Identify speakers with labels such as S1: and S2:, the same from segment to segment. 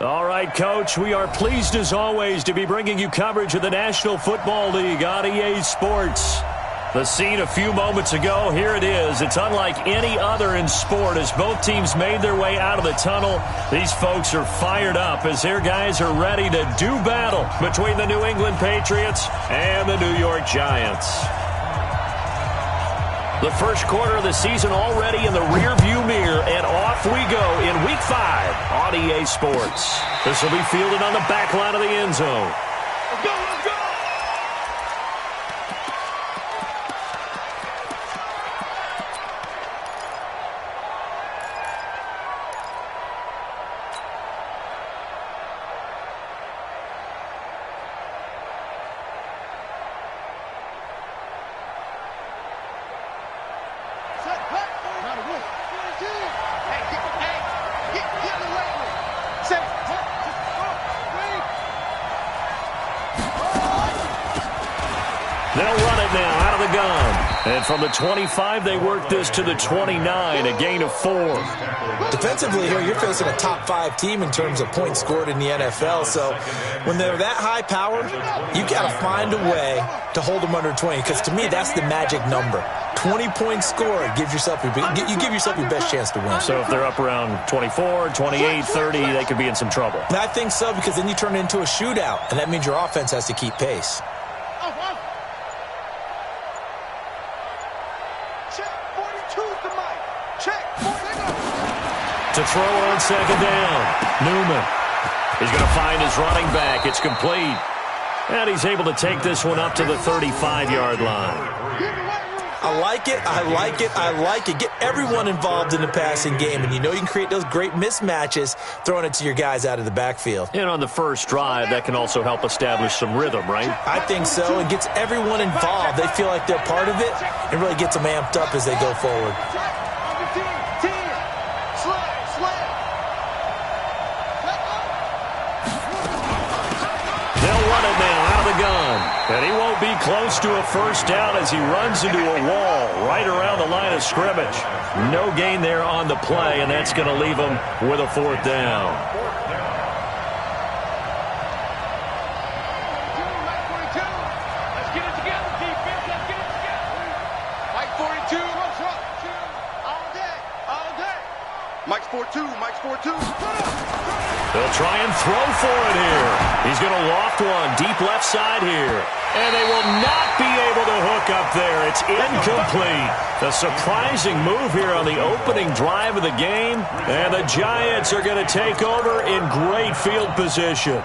S1: All right, Coach, we are pleased as always to be bringing you coverage of the National Football League on EA Sports. The scene a few moments ago, here it is. It's unlike any other in sport as both teams made their way out of the tunnel. These folks are fired up as their guys are ready to do battle between the New England Patriots and the New York Giants. The first quarter of the season already in the rearview mirror, and off we go in Week 5 on EA Sports. This will be fielded on the back line of the end zone.
S2: Let's go, let's go!
S1: They'll run it now out of the gun. And from the 25, they work this to the 29, a gain of 4.
S3: Defensively here, you're facing a top 5 team in terms of points scored in the NFL. So when they're that high powered, you got to find a way to hold them under 20. Because to me, that's the magic number. 20 points scored, you give yourself your best chance to win.
S1: So if they're up around 24, 28, 30, they could be in some trouble.
S3: And I think so, because then you turn it into a shootout, and that means your offense has to keep pace.
S1: To throw on second down, Newman. He's going to find his running back. It's complete. And he's able to take this one up to the 35-yard line.
S3: I like it, I like it, I like it. Get everyone involved in the passing game, and you know you can create those great mismatches throwing it to your guys out of the backfield.
S1: And on the first drive, that can also help establish some rhythm, right?
S3: I think so. It gets everyone involved. They feel like they're part of it, and really gets them amped up as they go forward.
S1: And he won't be close to a first down as he runs into a wall right around the line of scrimmage. No gain there on the play, and that's going to leave him with a 4th down.
S2: Let's get it together, defense. Let's get it together. Mike 42. All day. All day. Mike's 4-2. Mike's 4-2.
S1: They'll try and throw for it here. He's going to loft one deep left side here. And they will not be able to hook up there. It's incomplete. A surprising move here on the opening drive of the game. And the Giants are going to take over in great field position.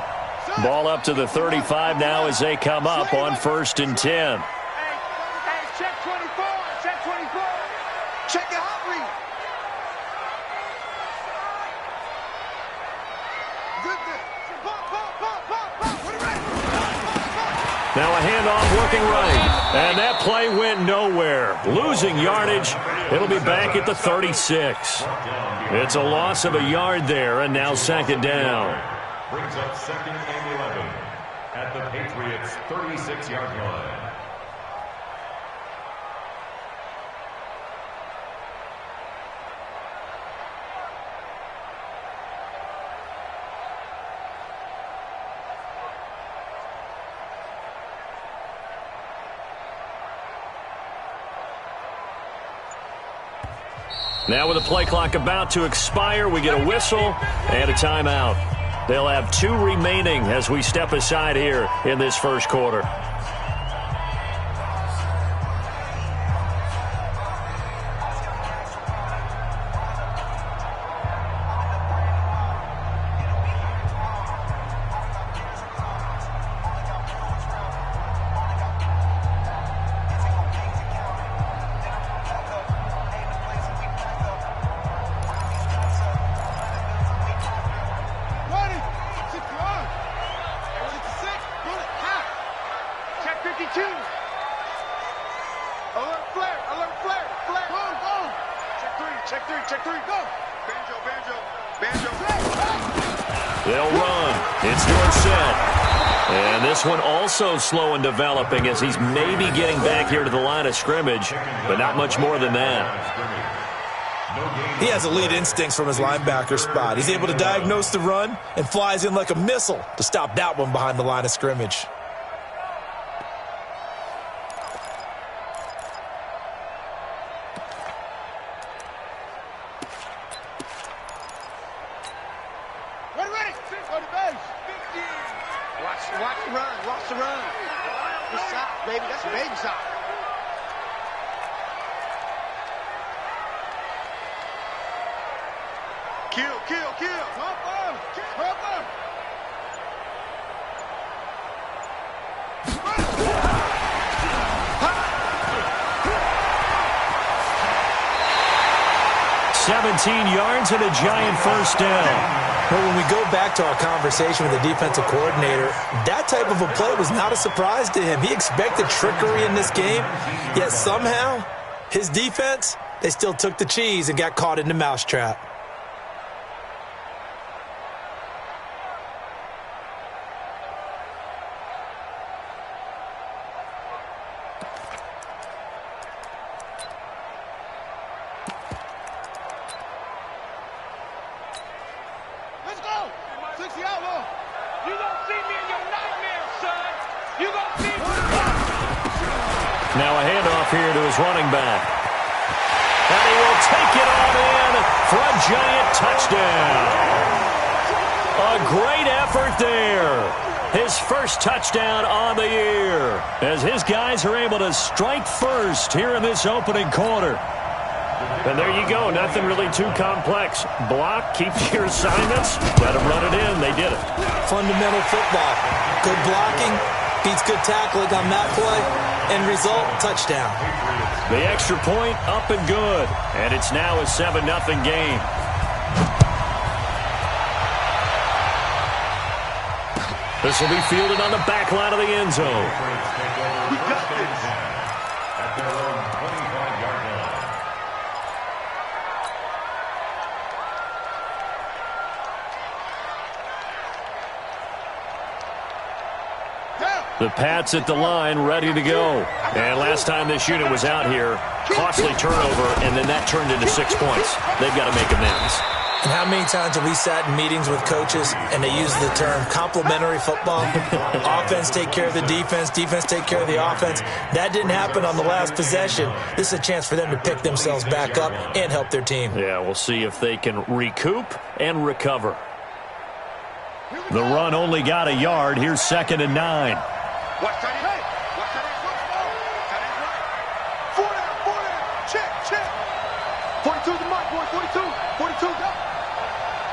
S1: Ball up to the 35 now as they come up on 1st and 10.
S2: Check 24. Check 24. Check your hot read.
S1: Now a handoff working right. And that play went nowhere. Losing yardage. It'll be back at the 36. It's a loss of a yard there, and now 2nd down.
S4: Brings up 2nd and 11 at the Patriots' 36-yard line.
S1: Now with the play clock about to expire, we get a whistle and a timeout. They'll have 2 remaining as we step aside here in this first quarter. They'll run. It's Dorsett. And this one also slow in developing as he's maybe getting back here to the line of scrimmage, but not much more than that.
S3: He has elite instincts from his linebacker spot. He's able to diagnose the run and flies in like a missile to stop that one behind the line of scrimmage.
S2: Watch the run. Watch the run. This side, baby. That's a baby side. Kill. Come on.
S1: 17 yards and a giant first down.
S3: Well, when we go back to our conversation with the defensive coordinator, that type of a play was not a surprise to him. He expected trickery in this game, yet somehow his defense, they still took the cheese and got caught in the mousetrap.
S1: Now a handoff here to his running back. And he will take it on in for a giant touchdown. A great effort there. His first touchdown on the year as his guys are able to strike first here in this opening quarter. And there you go. Nothing really too complex. Block, keep your assignments, let them run it in. They did it.
S3: Fundamental football. Good blocking beats good tackling on that play. End result, touchdown.
S1: The extra point up and good. And it's now a 7-0 game. This will be fielded on the back line of the end zone.
S2: We got this.
S4: At their own 25-yard line.
S1: The Pats at the line, ready to go. And last time this unit was out here, costly turnover, and then that turned into 6 points. They've got to make amends.
S3: And how many times have we sat in meetings with coaches and they use the term complementary football? Offense take care of the defense, defense take care of the offense. That didn't happen on the last possession. This is a chance for them to pick themselves back up and help their team.
S1: Yeah, we'll see if they can recoup and recover. The run only got a yard. Here's 2nd and 9.
S2: Watch tight end. Watch tight end. Tight end right. 4 down. Check. 42 the mark, boy. 42. 42, go.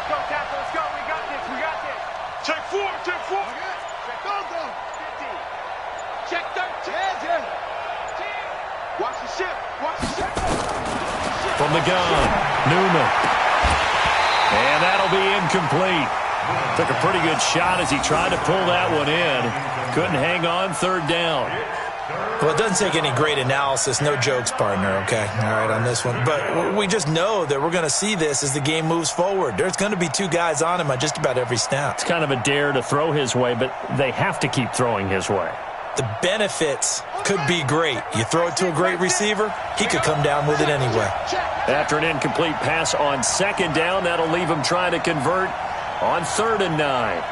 S2: Go, tackle. Let's go. We got this. Check 4. Check 4. Go. 50. Check 13. Yeah. Watch the ship.
S1: From the gun, Newman. And that'll be incomplete. Took a pretty good shot as he tried to pull that one in. Couldn't hang on, 3rd down.
S3: Well, it doesn't take any great analysis. No jokes, partner, okay? All right, on this one. But we just know that we're going to see this as the game moves forward. There's going to be 2 guys on him on just about every snap.
S1: It's kind of a dare to throw his way, but they have to keep throwing his way.
S3: The benefits could be great. You throw it to a great receiver, he could come down with it anyway.
S1: After an incomplete pass on 2nd down, that'll leave him trying to convert on 3rd and 9.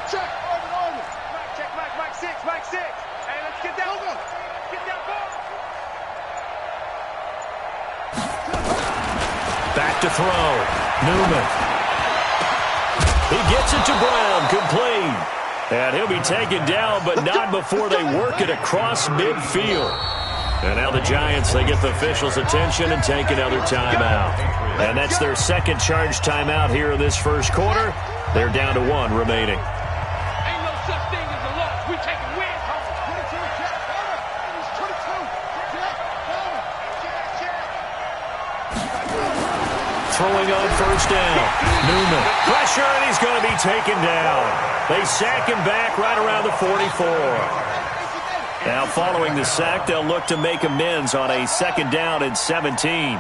S2: Check. Mike 6. Hey, let's get down.
S1: Back to throw. Newman. He gets it to Brown, complete. And he'll be taken down, but not before they work it across midfield. And now the Giants, they get the officials' attention and take another timeout. And that's their 2nd charge timeout here in this first quarter. They're down to 1 remaining.
S2: Ain't no such thing as a loss. We taking wins home. 22.
S1: Throwing on 1st down. Newman. Pressure, and he's going to be taken down. They sack him back right around the 44. Now, following the sack, they'll look to make amends on a 2nd down and 17.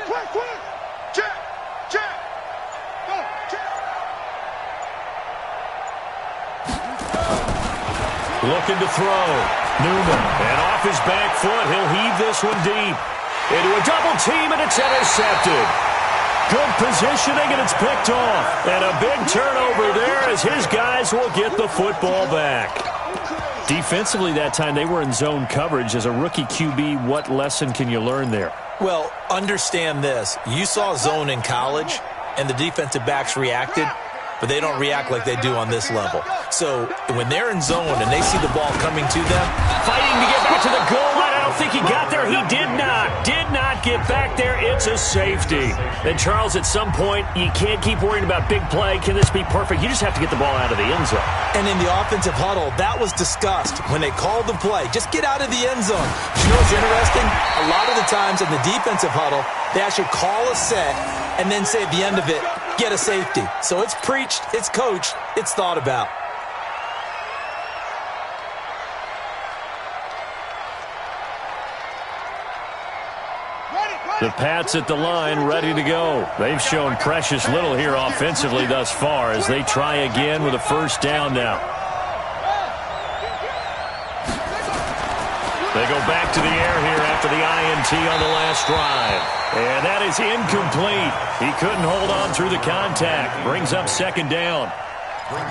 S2: Watch twist. Check. Go.
S1: Looking to throw. Newman. And off his back foot, he'll heave this one deep. Into a double team, and it's intercepted. Good positioning, and it's picked off. And a big turnover there as his guys will get the football back. Defensively that time, they were in zone coverage. As a rookie QB, what lesson can you learn there?
S3: Well, understand this. You saw zone in college, and the defensive backs reacted, but they don't react like they do on this level. So when they're in zone and they see the ball coming to them,
S1: fighting to get back to the goal line. I don't think he got there. He did not. Did not get back there. It's a safety. And, Charles, at some point, you can't keep worrying about big play. Can this be perfect? You just have to get the ball out of the end zone.
S3: And in the offensive huddle, that was discussed when they called the play. Just get out of the end zone. You know what's interesting? A lot of the times in the defensive huddle, they actually call a set and then say at the end of it, get a safety. So it's preached, it's coached, it's thought about.
S1: The Pats at the line, ready to go. They've shown precious little here offensively thus far as they try again with a first down now. They go back to the air here after the INT on the last drive. And that is incomplete. He couldn't hold on through the contact. Brings up second down.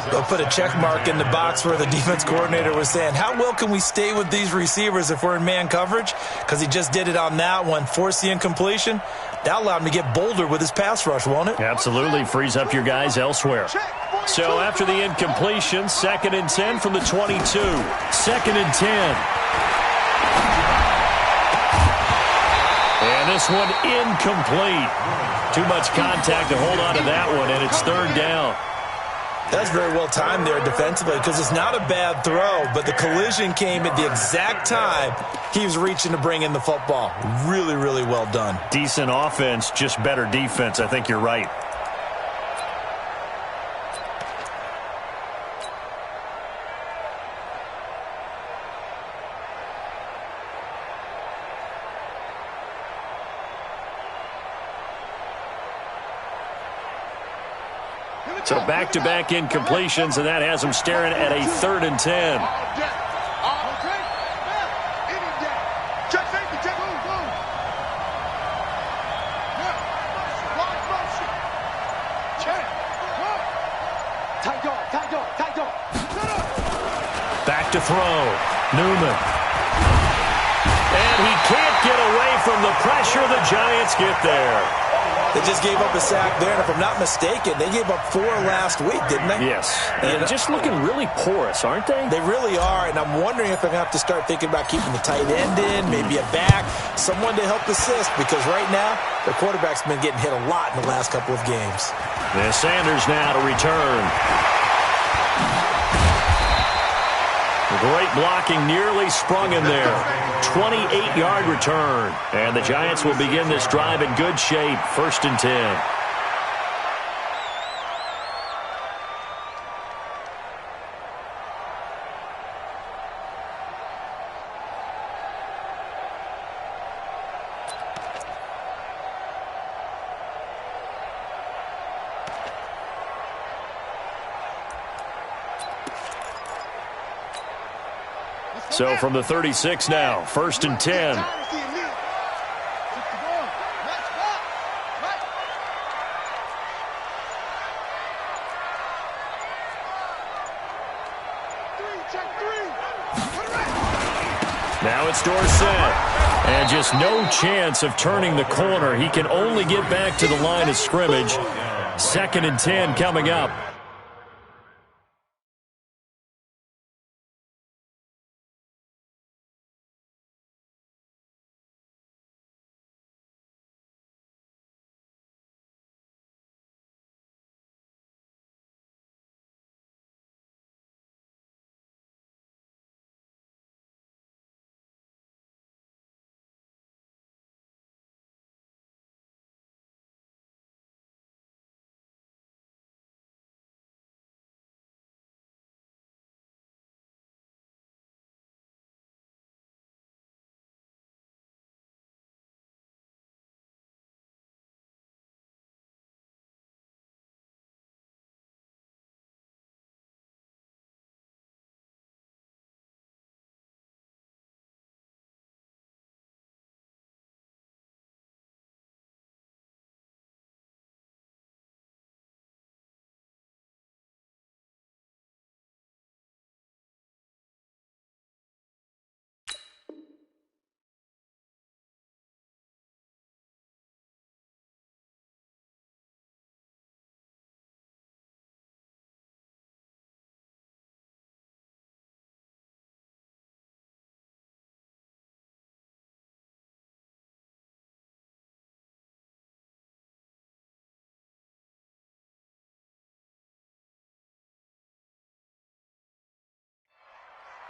S3: They'll put a check mark in the box where the defense coordinator was saying, how well can we stay with these receivers if we're in man coverage? Because he just did it on that one, forced the incompletion. That allowed him to get bolder with his pass rush, won't it?
S1: Absolutely. Frees up your guys elsewhere. So after the incompletion, 2nd and 10 from the 22. 2nd and 10. And this one incomplete. Too much contact to hold on to that one, and it's 3rd down.
S3: That's very well timed there defensively because it's not a bad throw, but the collision came at the exact time he was reaching to bring in the football. Really, really well done.
S1: Decent offense, just better defense. I think you're right. So back-to-back incompletions, and that has them staring at a 3rd and 10. Back to throw. Newman. And he can't get away from the pressure. The Giants get there.
S3: They just gave up a sack there, and if I'm not mistaken, they gave up 4 last week, didn't they?
S1: Yes. And just looking really porous, aren't they?
S3: They really are, and I'm wondering if they're going to have to start thinking about keeping the tight end in, maybe a back, someone to help assist, because right now, their quarterback's been getting hit a lot in the last couple of games.
S1: There's Sanders now to return. Great blocking, nearly sprung him there. 28-yard return. And the Giants will begin this drive in good shape. 1st and 10. So from the 36 now, 1st and 10. Now it's Dorsett. And just no chance of turning the corner. He can only get back to the line of scrimmage. 2nd and 10 coming up.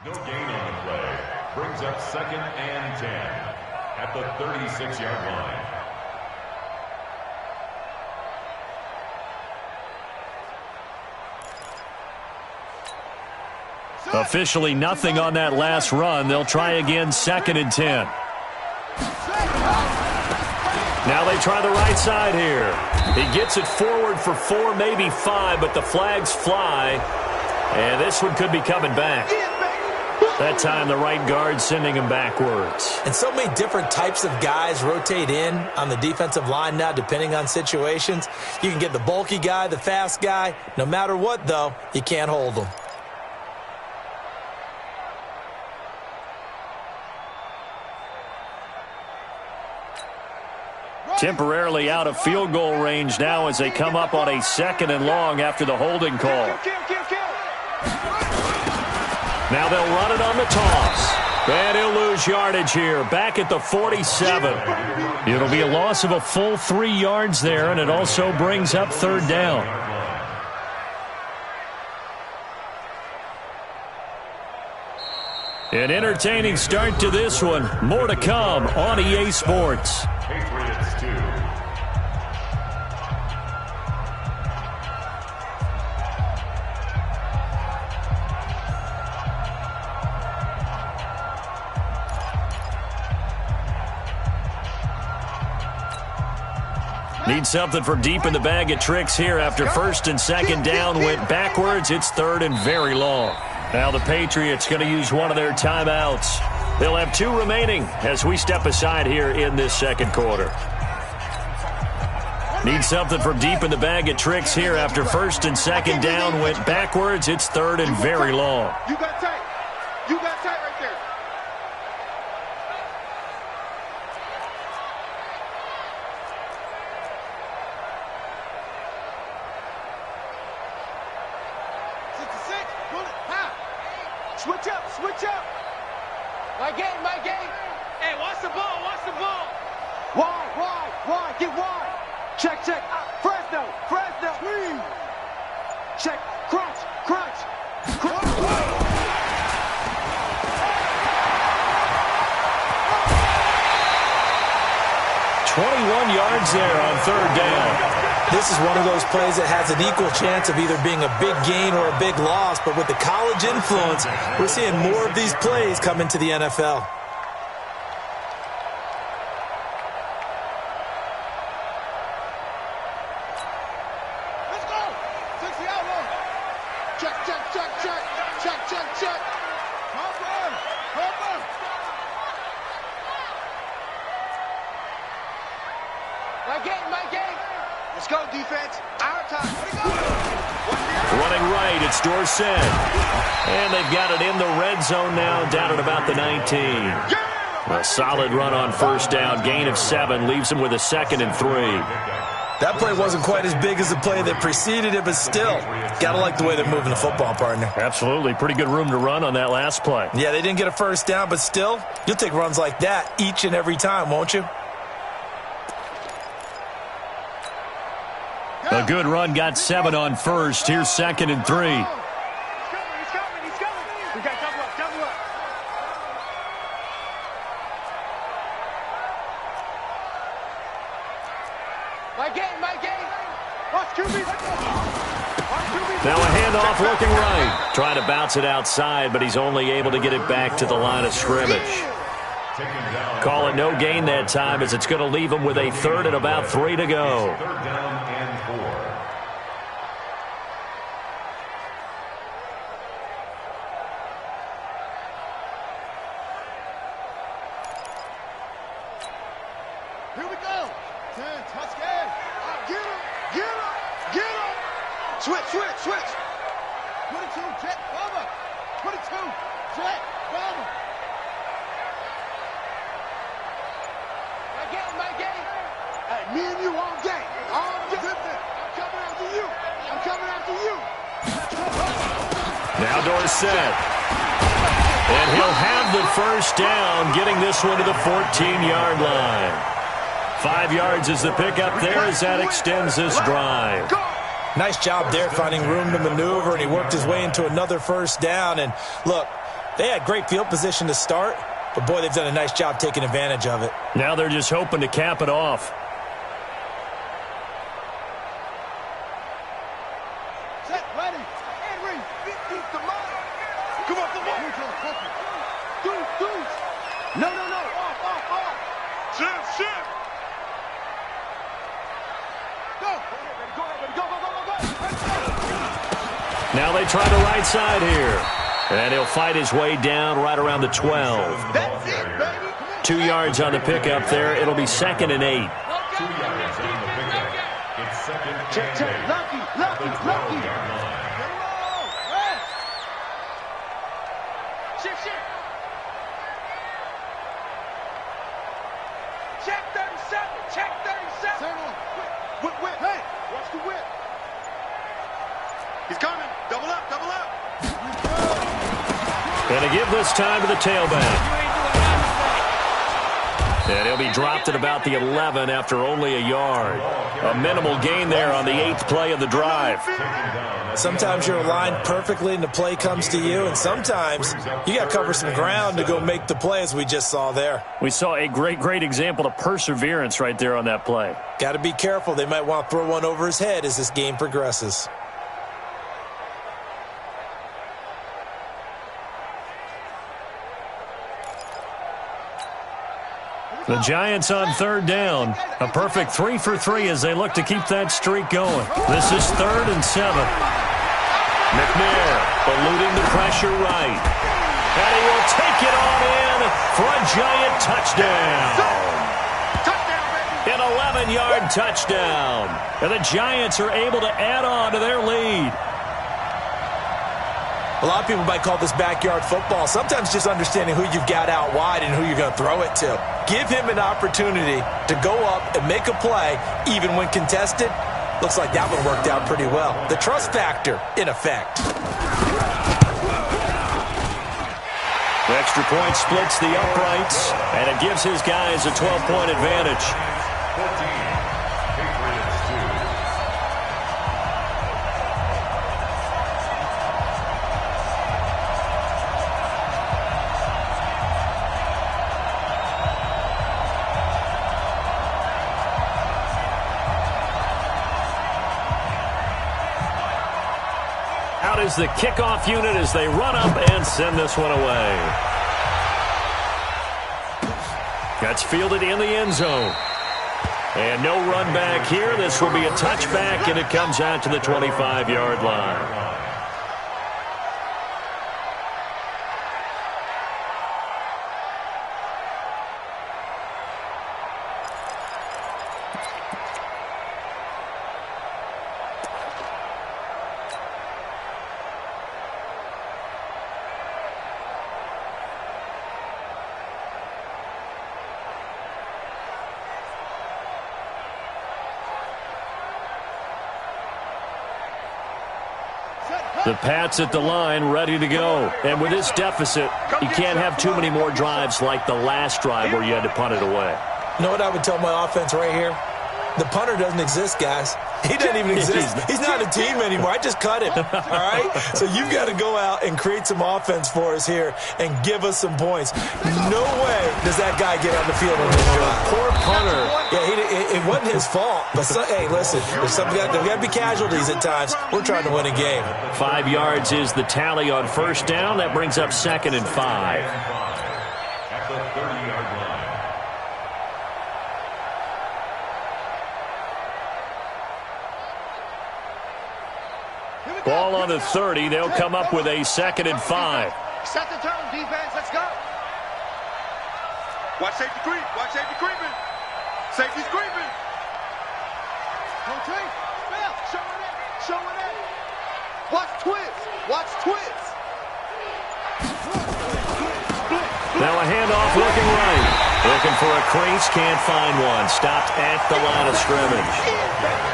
S4: No gain on the play. Brings up 2nd and 10 at the 36-yard line.
S1: Officially nothing on that last run. They'll try again, 2nd and 10. Now they try the right side here. He gets it forward for 4, maybe 5, but the flags fly. And this one could be coming back. That time the right guard sending him backwards.
S3: And so many different types of guys rotate in on the defensive line now, depending on situations. You can get the bulky guy, the fast guy. No matter what, though, you can't hold them.
S1: Temporarily out of field goal range now as they come up on a 2nd and long after the holding call. Now they'll run it on the toss. And he'll lose yardage here, back at the 47. It'll be a loss of a full 3 yards there, and it also brings up 3rd down. An entertaining start to this one. More to come on EA Sports.
S4: Patriots 2.
S1: Need something from deep in the bag of tricks here after 1st and 2nd down went backwards. It's 3rd and very long. Now the Patriots going to use one of their timeouts. They'll have 2 remaining as we step aside here in this 2nd quarter. Need something from deep in the bag of tricks here after 1st and 2nd down went backwards. It's 3rd and very long.
S2: You got tight. You got tight right there. Switch up, switch up. My game, my game. Hey, watch the ball, watch the ball. Wide, get wide. Check. Fresno. Screen. Check, crunch.
S1: 21 yards there on 3rd down.
S3: This is one of those plays that has an equal chance of either being a big gain or a big loss, but with the college influence, we're seeing more of these plays come into the NFL.
S2: Let's go. 60 out long. Check. Hopper. My game. Let's go, defense. Our time.
S1: Running right, it's Dorsett. And they've got it in the red zone now, down at about the 19. A solid run on 1st down, gain of 7, leaves them with a 2nd and 3.
S3: That play wasn't quite as big as the play that preceded it, but still, gotta like the way they're moving the football, partner.
S1: Absolutely, pretty good room to run on that last play.
S3: Yeah, they didn't get a 1st down, but still, you'll take runs like that each and every time, won't you?
S1: A good run, got 7 on 1st. Here's 2nd and 3.
S2: He's coming. We got double up. My game. Watch QB.
S1: Now a handoff looking right. Trying to bounce it outside, but he's only able to get it back to the line of scrimmage. Call it no gain that time as it's going to leave him with a 3rd and about 3 to go.
S4: 3rd down and 4.
S2: Here we go. 10, touchdown. Get him. Switch. 22, jet, bomber. 22, jet, bomber. My game. Hey, me and you all day. I'm coming after you.
S1: Now Dorsett. And he'll have the 1st down, getting this one to the 14-yard line. 5 yards is the pickup there as that extends this drive.
S3: Nice job there finding room to maneuver, and he worked his way into another 1st down. And look, They had great field position to start, but boy, they've done a nice job taking advantage of it.
S1: Now they're just hoping to cap it off.
S2: Set, ready, and ready. Beat the mind. Come on, come on. Deuce. No. Off. Shift. Go.
S1: Now they try the right side here. And he'll fight his way down right around the 12.
S2: That's it, baby.
S1: 2 yards on the pickup there. It'll be 2nd and 8.
S4: 2 yards on the pickup. It's 2nd and
S2: Check.
S4: 8.
S2: Lucky.
S4: The 12-yard line.
S2: Shift. Check 37. Whip. Hey, watch the whip. He's coming. Double up.
S1: And to give this time to the tailback. And he'll be dropped at about the 11 after only a yard. A minimal gain there on the 8th play of the drive.
S3: Sometimes you're aligned perfectly and the play comes to you, and sometimes you got to cover some ground to go make the play, as we just saw there.
S1: We saw a great example of perseverance right there on that play.
S3: Got to be careful. They might want to throw one over his head as this game progresses.
S1: The Giants on 3rd down. A perfect 3 for 3 as they look to keep that streak going. This is 3rd and 7. McNair eluding the pressure right. And he will take it on in for a Giant touchdown. An 11-yard touchdown. And the Giants are able to add on to their lead.
S3: A lot of people might call this backyard football. Sometimes just understanding who you've got out wide and who you're going to throw it to. Give him an opportunity to go up and make a play, even when contested. Looks like that one worked out pretty well. The trust factor, in effect.
S1: The extra point splits the uprights, and it gives his guys a 12-point advantage.
S4: 14, Patriots 2.
S1: Out is the kickoff unit as they run up and send this one away. That's fielded in the end zone. And no run back here. This will be a touchback, and it comes out to the 25-yard line. The Pats at the line, ready to go. And with this deficit, you can't have too many more drives like the last drive where you had to punt it away.
S3: You know what I would tell my offense right here? The punter doesn't exist, guys. He doesn't even exist. He's not a team anymore. I just cut him, all right? So you've got to go out and create some offense for us here and give us some points. No way does that guy get on the field on this drive.
S1: Poor punter.
S3: Yeah, it wasn't his fault. But, hey, listen, there's got to be casualties at times. We're trying to win a game.
S1: 5 yards is the tally on first down. That brings up 2nd and 5.
S4: At the 30-yard line.
S1: Ball on the 30. They'll come up with a 2nd and 5.
S2: Set the tone, defense. Let's go. Watch safety creep. Watch safety creeping. Safety's creeping. Okay. Showing it. Watch twist.
S1: Now a handoff looking right. Looking for a crease, can't find one. Stopped at the line of scrimmage.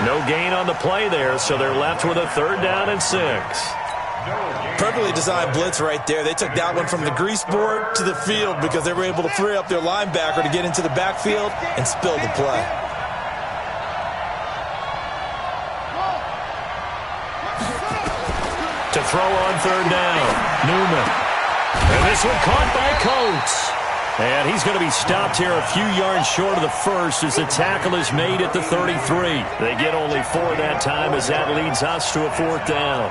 S1: No gain on the play there, so they're left with a 3rd down and 6.
S3: Perfectly designed blitz right there. They took that one from the grease board to the field because they were able to free up their linebacker to get into the backfield and spill the play.
S1: To throw on 3rd down, Newman. And this one caught by Coates. And he's going to be stopped here a few yards short of the first as the tackle is made at the 33. They get only 4 that time as that leads us to a 4th down.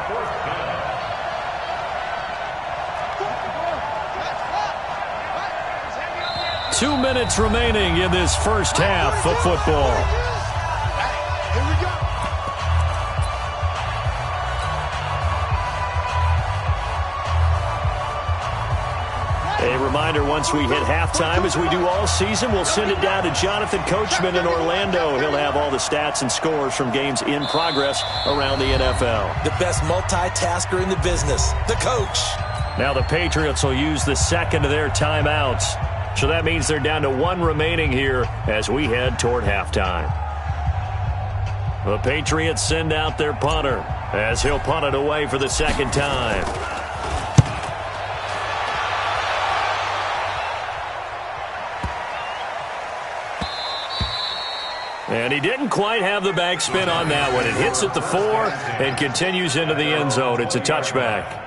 S1: Two minutes remaining in this first half of football.
S2: Here we go.
S1: A reminder, once we hit halftime, as we do all season, we'll send it down to Jonathan Coachman in Orlando. He'll have all the stats and scores from games in progress around the NFL.
S3: The best multitasker in the business, the coach.
S1: Now the Patriots will use the second of their timeouts. So that means they're down to 1 remaining here as we head toward halftime. The Patriots send out their punter as he'll punt it away for the second time. And he didn't quite have the backspin on that one. It hits at the 4 and continues into the end zone. It's a touchback.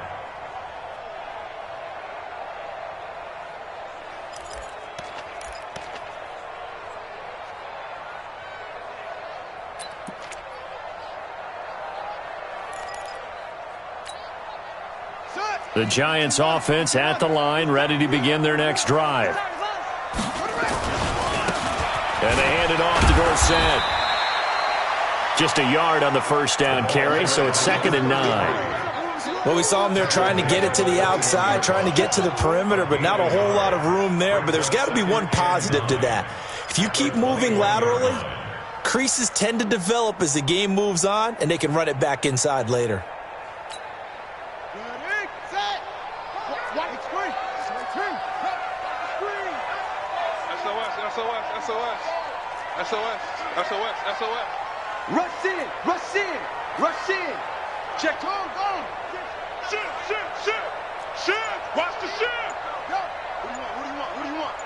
S1: The Giants offense at the line, ready to begin their next drive. And they hand it off to Dorsett. Just a yard on the first down carry, so it's 2nd and 9.
S3: Well, we saw him there trying to get it to the outside, trying to get to the perimeter, but not a whole lot of room there. But there's got to be one positive to that. If you keep moving laterally, creases tend to develop as the game moves on, and they can run it back inside later.
S2: SOS. Rush in. Check. Go. Shit. Watch the shit. Go. What do you want?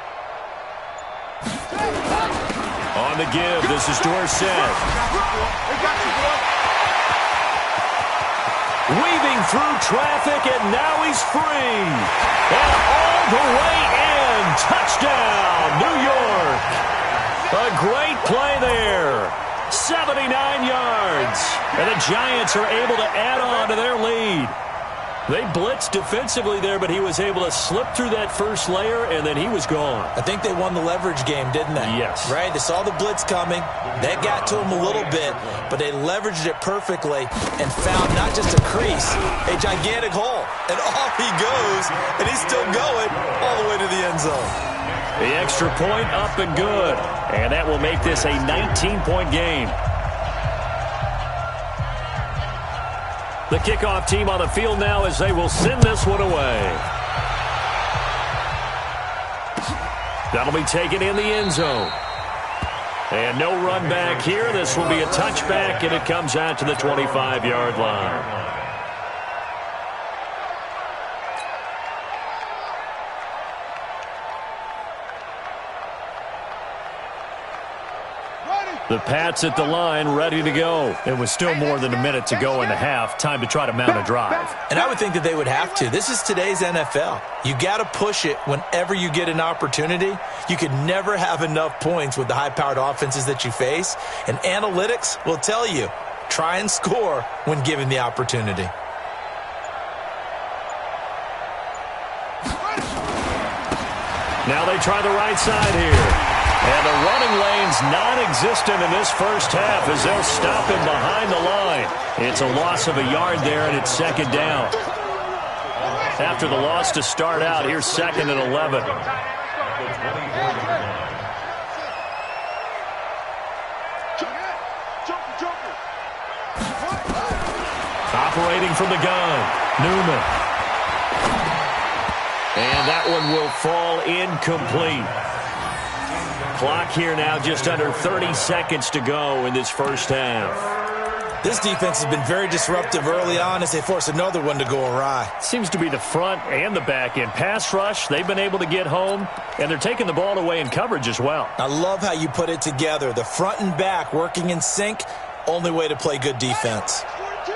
S1: On the give, this is Dorsett.
S2: They got you, boy.
S1: Weaving through traffic, and now he's free. And all the way in. Touchdown, New York. A great play there. 79 yards. And the Giants are able to add on to their lead. They blitzed defensively there, but he was able to slip through that first layer, and then he was gone.
S3: I think they won the leverage game, didn't they?
S1: Yes.
S3: Right? They saw the blitz coming. That got to him a little bit, but they leveraged it perfectly and found not just a crease, a gigantic hole. And off he goes, and he's still going all the way to the end zone.
S1: The extra point up and good. And that will make this a 19-point game. The kickoff team on the field now as they will send this one away. That'll be taken in the end zone. And no run back here. This will be a touchback, and it comes out to the 25-yard line. The Pats at the line, ready to go. It was still more than a minute to go in the half. Time to try to mount a drive.
S3: And I would think that they would have to. This is today's NFL. You got to push it whenever you get an opportunity. You could never have enough points with the high-powered offenses that you face. And analytics will tell you, try and score when given the opportunity.
S1: Now they try the right side here. And the running lane's non-existent in this first half as they'll stop him behind the line. It's a loss of a yard there, and it's 2nd down. After the loss to start out, here's 2nd and 11. Operating from the gun, Newman. And that one will fall incomplete. Clock here now, just under 30 seconds to go in this first half.
S3: This defense has been very disruptive early on as they force another one to go awry.
S1: Seems to be the front and the back end. Pass rush, they've been able to get home, and they're taking the ball away in coverage as well.
S3: I love how you put it together. The front and back working in sync, only way to play good defense.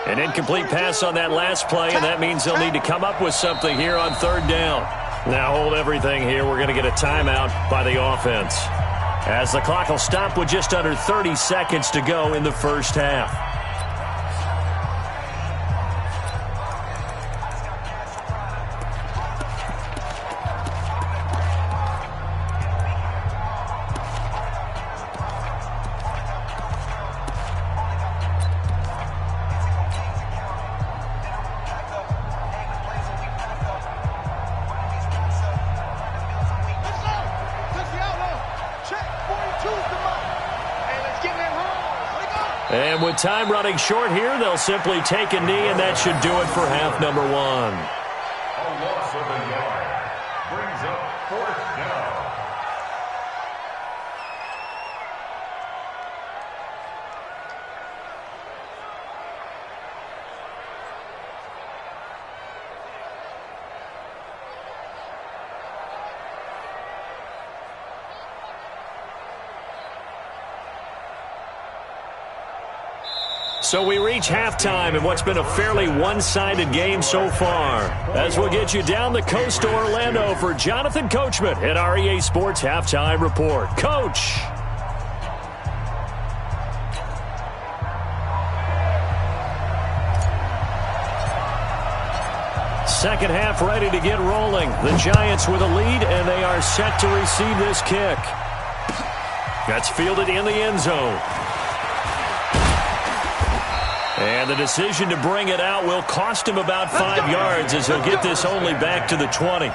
S1: An incomplete pass on that last play, and that means they'll need to come up with something here on third down. Now hold everything here. We're going to get a timeout by the offense, as the clock will stop with just under 30 seconds to go in the first half. And with time running short here, they'll simply take a knee, and that should do it for half number one.
S4: A loss of a yard brings up fourth down.
S1: So we reach halftime in what's been a fairly one-sided game so far. As we'll get you down the coast to Orlando for Jonathan Coachman at our EA Sports Halftime Report. Coach. Second half ready to get rolling. The Giants with a lead, and they are set to receive this kick. That's fielded in the end zone. And the decision to bring it out will cost him about 5 yards, as he'll get this only back to the 20.